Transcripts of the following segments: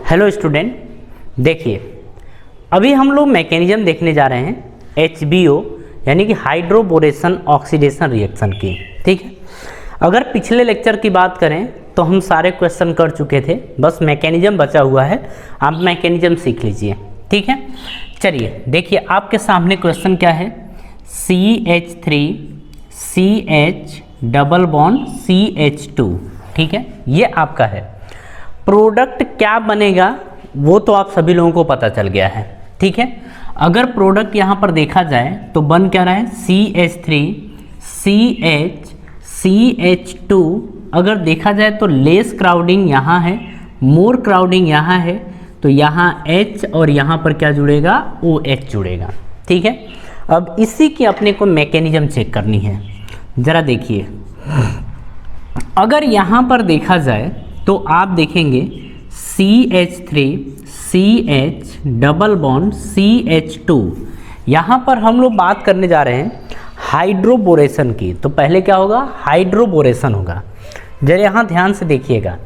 Hello student, देखिए अभी हम लोग मैकेनिज्म देखने जा रहे हैं HBO यानी कि हाइड्रोबोरेशन ऑक्सीडेशन रिएक्शन की। ठीक है, अगर पिछले लेक्चर की बात करें तो हम सारे क्वेश्चन कर चुके थे, बस मैकेनिज्म बचा हुआ है। आप मैकेनिज्म सीख लीजिए। ठीक है, चलिए देखिए आपके सामने क्वेश्चन क्या है। CH3 CH double bond CH2। ठीक है, ये आपका है। प्रोडक्ट क्या बनेगा वो तो आप सभी लोगों को पता चल गया है। ठीक है, अगर प्रोडक्ट यहाँ पर देखा जाए तो बन क्या रहा है CH3 CH CH2। अगर देखा जाए तो लेस क्राउडिंग यहाँ है, मोर क्राउडिंग यहाँ है, तो यहाँ H और यहाँ पर क्या जुड़ेगा, OH जुड़ेगा। ठीक है, अब इसी की अपने को मैकेनिज्म चेक करनी है। ज़रा देखिए, अगर यहाँ पर देखा जाए तो आप देखेंगे CH3 CH double bond CH2। यहाँ पर हम लोग बात करने जा रहे हैं हाइड्रोबोरेशन की। तो पहले क्या होगा, हाइड्रोबोरेशन होगा। जरा यहाँ ध्यान से देखिएगा,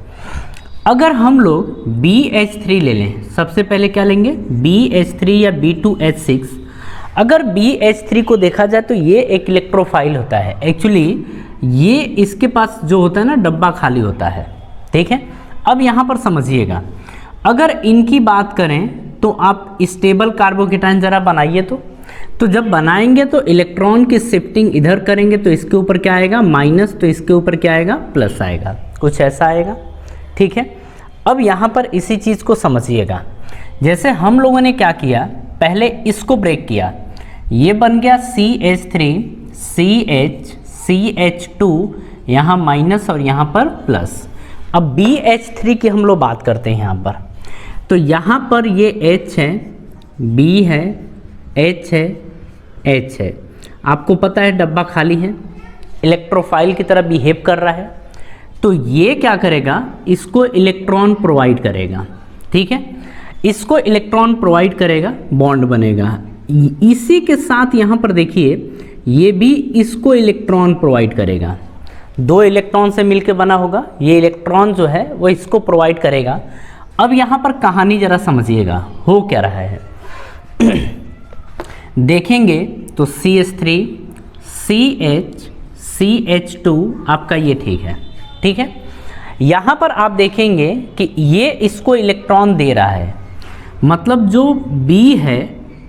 अगर हम लोग BH3 ले लें, सबसे पहले क्या लेंगे BH3 या B2H6। अगर BH3 को देखा जाए तो ये एक इलेक्ट्रोफाइल होता है। एक्चुअली ये इसके पास जो होता है ना, डब्बा खाली होता है। ठीक है, अब यहाँ पर समझिएगा, अगर इनकी बात करें तो आप स्टेबल कार्बोकेटाइन ज़रा बनाइए। तो जब बनाएंगे तो इलेक्ट्रॉन की शिफ्टिंग इधर करेंगे तो इसके ऊपर क्या आएगा, माइनस, तो इसके ऊपर क्या आएगा, प्लस आएगा, कुछ ऐसा आएगा। ठीक है, अब यहाँ पर इसी चीज़ को समझिएगा। जैसे हम लोगों ने क्या किया, पहले इसको ब्रेक किया, ये बन गया CH3 CH CH2, यहाँ माइनस और यहाँ पर प्लस। अब BH3 की हम लोग बात करते हैं यहाँ पर, तो यहाँ पर ये H है, B है, H है, H है। आपको पता है डब्बा खाली है, इलेक्ट्रोफाइल की तरह बिहेव कर रहा है, तो ये क्या करेगा, इसको इलेक्ट्रॉन प्रोवाइड करेगा। ठीक है, इसको इलेक्ट्रॉन प्रोवाइड करेगा, बॉन्ड बनेगा। इसी के साथ यहाँ पर देखिए ये भी इसको इलेक्ट्रॉन प्रोवाइड करेगा। दो इलेक्ट्रॉन से मिलकर बना होगा, ये इलेक्ट्रॉन जो है वो इसको प्रोवाइड करेगा। अब यहाँ पर कहानी जरा समझिएगा, हो क्या रहा है देखेंगे तो CH3 CH CH2 आपका ये ठीक है। ठीक है, यहाँ पर आप देखेंगे कि ये इसको इलेक्ट्रॉन दे रहा है, मतलब जो B है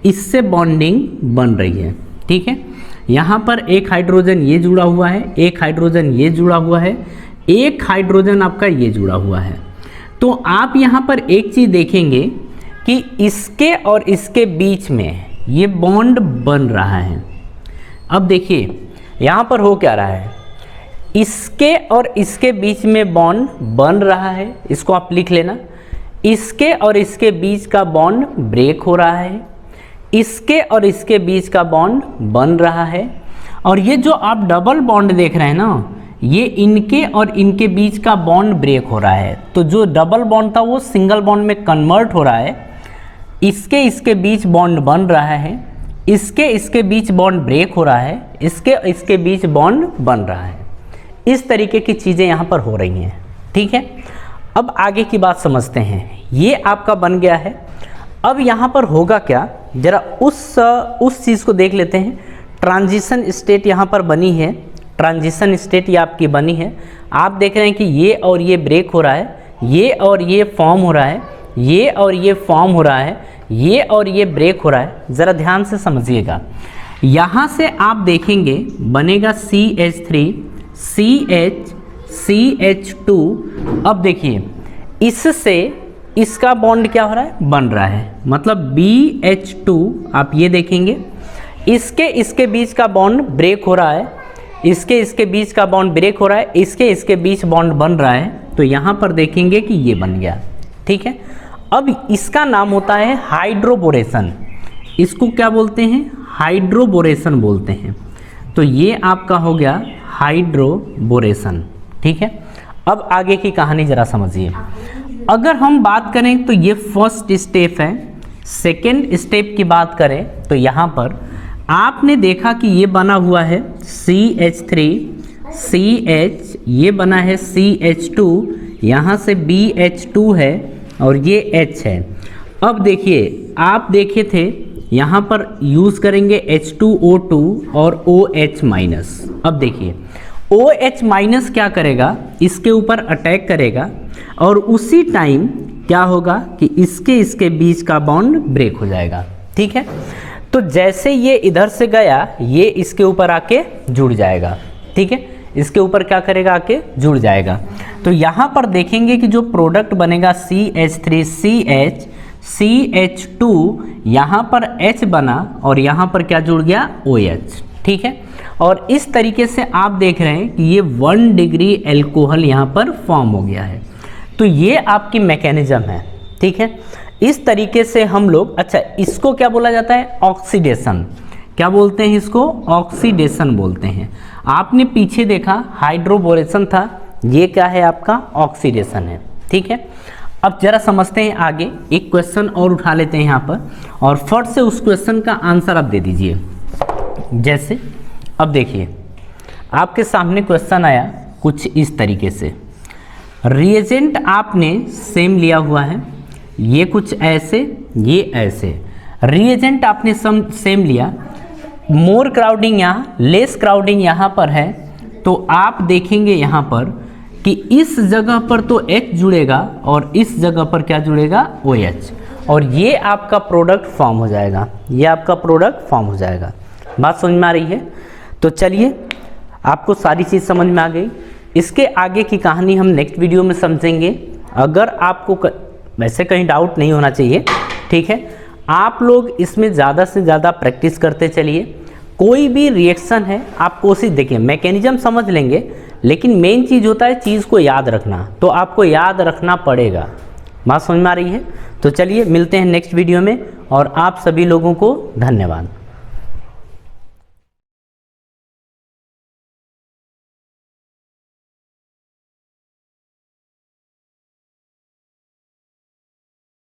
इससे बॉन्डिंग बन रही है। ठीक है, यहाँ पर एक हाइड्रोजन ये जुड़ा हुआ है, एक हाइड्रोजन ये जुड़ा हुआ है, एक हाइड्रोजन आपका ये जुड़ा हुआ है। तो आप यहाँ पर एक चीज़ देखेंगे कि इसके और इसके बीच में ये बॉन्ड बन रहा है। अब देखिए यहाँ पर हो क्या रहा है, इसके और इसके बीच में बॉन्ड बन रहा है, इसको आप लिख लेना। इसके और इसके बीच का बॉन्ड ब्रेक हो रहा है, इसके और इसके बीच का बॉन्ड बन रहा है। और ये जो आप डबल बॉन्ड देख रहे हैं ना, ये इनके और इनके बीच का बॉन्ड ब्रेक हो रहा है। तो जो डबल बॉन्ड था वो सिंगल बॉन्ड में कन्वर्ट हो रहा है। इसके इसके बीच बॉन्ड बन रहा है, इसके इसके बीच बॉन्ड ब्रेक हो रहा है, इसके इसके बीच बॉन्ड बन रहा है। इस तरीके की चीज़ें यहाँ पर हो रही हैं। ठीक है, अब आगे की बात समझते हैं। ये आपका बन गया है। अब यहाँ पर होगा क्या, जरा उस चीज़ को देख लेते हैं। ट्रांजिशन स्टेट यहाँ पर बनी है, ट्रांजिशन स्टेट ये आपकी बनी है। आप देख रहे हैं कि ये और ये ब्रेक हो रहा है, ये और ये फॉर्म हो रहा है, ये और ये फॉर्म हो रहा है, ये और ये ब्रेक हो रहा है। ज़रा ध्यान से समझिएगा, यहाँ से आप देखेंगे बनेगा CH3 CH CH2। अब देखिए इससे इसका बॉन्ड क्या हो रहा है, बन रहा है, मतलब BH2। आप ये देखेंगे इसके इसके बीच का बॉन्ड ब्रेक हो रहा है, इसके इसके बीच का बॉन्ड ब्रेक हो रहा है, इसके इसके बीच बॉन्ड बन रहा है। तो यहाँ पर देखेंगे कि ये बन गया। ठीक है, अब इसका नाम होता है हाइड्रोबोरेशन। इसको क्या बोलते हैं, हाइड्रोबोरेशन बोलते हैं। तो ये आपका हो गया हाइड्रोबोरेशन। ठीक है, अब आगे की कहानी जरा समझिए। अगर हम बात करें तो ये फर्स्ट स्टेप है। सेकेंड स्टेप की बात करें तो यहाँ पर आपने देखा कि ये बना हुआ है CH3 CH, ये बना है CH2, यहाँ से BH2 है, और ये H है। अब देखिए आप देखे थे यहाँ पर यूज़ करेंगे H2O2 और OH माइनस। अब देखिए OH माइनस क्या करेगा, इसके ऊपर अटैक करेगा और उसी टाइम क्या होगा कि इसके बीच का बॉन्ड ब्रेक हो जाएगा। ठीक है, तो जैसे ये इधर से गया ये इसके ऊपर आके जुड़ जाएगा। ठीक है, इसके ऊपर क्या करेगा, आके जुड़ जाएगा। तो यहाँ पर देखेंगे कि जो प्रोडक्ट बनेगा CH3CH CH2, यहाँ पर H बना और यहाँ पर क्या जुड़ गया, OH। ठीक है, और इस तरीके से आप देख रहे हैं कि ये 1 डिग्री एल्कोहल यहाँ पर फॉर्म हो गया है। तो ये आपकी मैकेनिज्म है। ठीक है, इस तरीके से हम लोग, अच्छा इसको क्या बोला जाता है, ऑक्सीडेशन। क्या बोलते हैं इसको, ऑक्सीडेशन बोलते हैं। आपने पीछे देखा हाइड्रोबोरेशन था, ये क्या है आपका, ऑक्सीडेशन है। ठीक है, अब जरा समझते हैं आगे। एक क्वेश्चन और उठा लेते हैं यहाँ पर और फट से उस क्वेश्चन का आंसर आप दे दीजिए। जैसे अब देखिए आपके सामने क्वेश्चन आया कुछ इस तरीके से, रिएजेंट आपने सेम लिया हुआ है, ये कुछ ऐसे ये ऐसे, रिएजेंट आपने सेम लिया, मोर क्राउडिंग यहाँ लेस क्राउडिंग यहाँ पर है, तो आप देखेंगे यहाँ पर कि इस जगह पर तो H जुड़ेगा और इस जगह पर क्या जुड़ेगा, OH, और ये आपका प्रोडक्ट फॉर्म हो जाएगा, ये आपका प्रोडक्ट फॉर्म हो जाएगा। बात समझ में आ रही है? तो चलिए आपको सारी चीज़ समझ में आ गई। इसके आगे की कहानी हम नेक्स्ट वीडियो में समझेंगे। अगर आपको वैसे कहीं डाउट नहीं होना चाहिए, ठीक है, आप लोग इसमें ज़्यादा से ज़्यादा प्रैक्टिस करते चलिए। कोई भी रिएक्शन है आप कोशिश, देखिए मैकेनिज्म समझ लेंगे, लेकिन मेन चीज़ होता है चीज़ को याद रखना, तो आपको याद रखना पड़ेगा। बात समझ में आ रही है? तो चलिए मिलते हैं नेक्स्ट वीडियो में, और आप सभी लोगों को धन्यवाद।